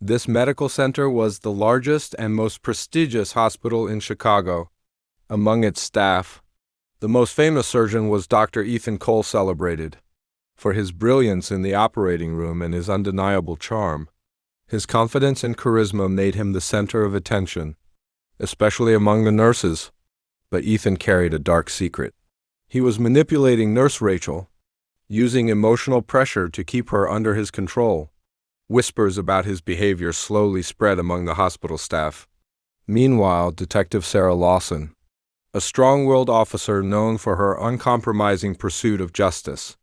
This medical center was the largest and most prestigious hospital in Chicago. Among its staff, the most famous surgeon was Dr. Ethan Cole, celebrated for his brilliance in the operating room and his undeniable charm. His confidence and charisma made him the center of attention, especially among the nurses. But Ethan carried a dark secret. He was manipulating Nurse Rachel, using emotional pressure to keep her under his control. Whispers about his behavior slowly spread among the hospital staff. Meanwhile, Detective Sarah Lawson, a strong-willed officer known for her uncompromising pursuit of justice,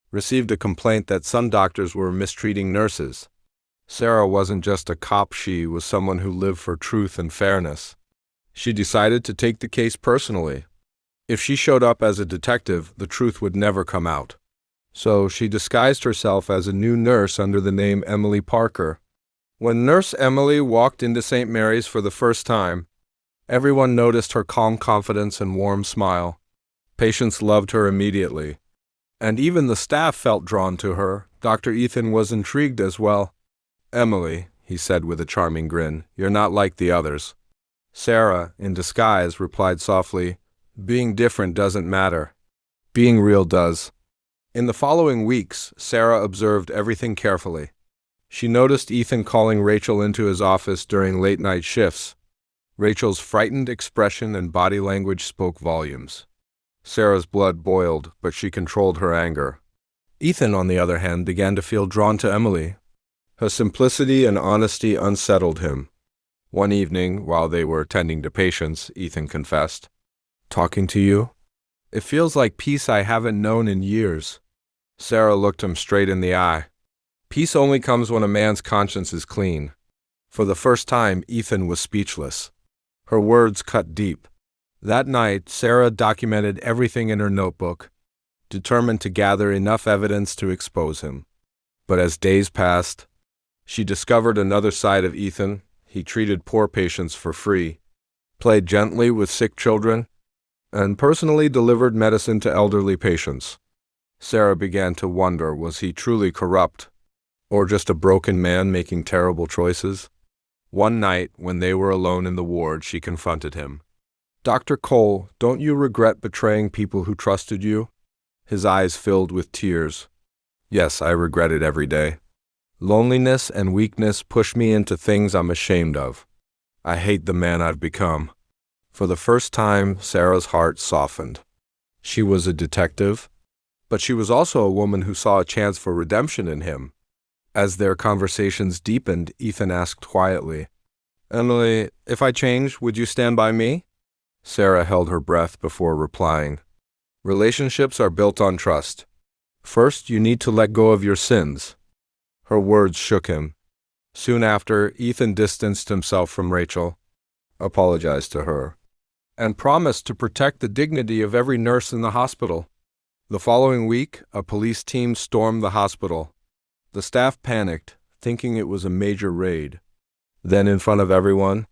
received a complaint that some doctors were mistreating nurses. Sarah wasn't just a cop, she was someone who lived for truth and fairness. She decided to take the case personally. If she showed up as a detective, the truth would never come out. So she disguised herself as a new nurse under the name Emily Parker. When Nurse Emily walked into St. Mary's for the first time, everyone noticed her calm confidence and warm smile. Patients loved her immediately, and even the staff felt drawn to her. Dr. Ethan was intrigued as well. "Emily," he said with a charming grin, "you're not like the others." Sarah, in disguise, replied softly, "Being different doesn't matter. Being real does." In the following weeks, Sarah observed everything carefully. She noticed Ethan calling Rachel into his office during late-night shifts. Rachel's frightened expression and body language spoke volumes. Sarah's blood boiled, but she controlled her anger. Ethan, on the other hand, began to feel drawn to Emily. Her simplicity and honesty unsettled him. One evening, while they were tending to patients, Ethan confessed, "Talking to you? It feels like peace I haven't known in years." Sarah looked him straight in the eye. Peace only comes when a man's conscience is clean. For the first time, Ethan was speechless. Her words cut deep. That night, Sarah documented everything in her notebook, determined to gather enough evidence to expose him. But as days passed, she discovered another side of Ethan. He treated poor patients for free, played gently with sick children, and personally delivered medicine to elderly patients. Sarah began to wonder, was he truly corrupt, or just a broken man making terrible choices? One night, when they were alone in the ward, she confronted him. "Dr. Cole, don't you regret betraying people who trusted you?" His eyes filled with tears. "Yes, I regret it every day. Loneliness and weakness push me into things I'm ashamed of. I hate the man I've become." For the first time, Sarah's heart softened. She was a detective, but she was also a woman who saw a chance for redemption in him. As their conversations deepened, Ethan asked quietly, "Emily, if I change, would you stand by me?" Sarah held her breath before replying. "Relationships are built on trust. First, you need to let go of your sins." Her words shook him. Soon after, Ethan distanced himself from Rachel, apologized to her, and promised to protect the dignity of every nurse in the hospital. The following week, a police team stormed the hospital. The staff panicked, thinking it was a major raid. Then, in front of everyone,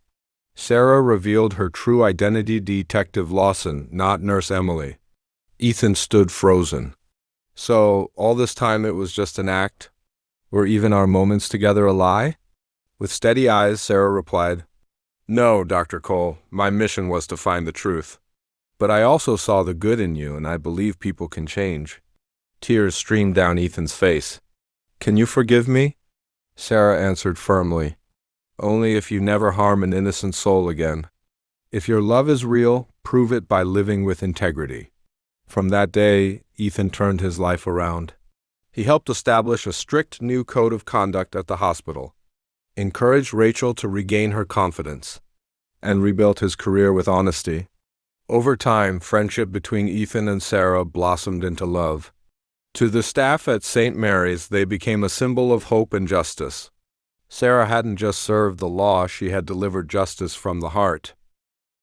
Sarah revealed her true identity: Detective Lawson, not Nurse Emily. Ethan stood frozen. So, all this time it was just an act? Were even our moments together a lie? With steady eyes, Sarah replied, "No, Dr. Cole, my mission was to find the truth. But I also saw the good in you, and I believe people can change." Tears streamed down Ethan's face. "Can you forgive me?" Sarah answered firmly, "Only if you never harm an innocent soul again. If your love is real, prove it by living with integrity." From that day, Ethan turned his life around. He helped establish a strict new code of conduct at the hospital, encouraged Rachel to regain her confidence, and rebuilt his career with honesty. Over time, friendship between Ethan and Sarah blossomed into love. To the staff at St. Mary's, they became a symbol of hope and justice. Sarah hadn't just served the law, she had delivered justice from the heart.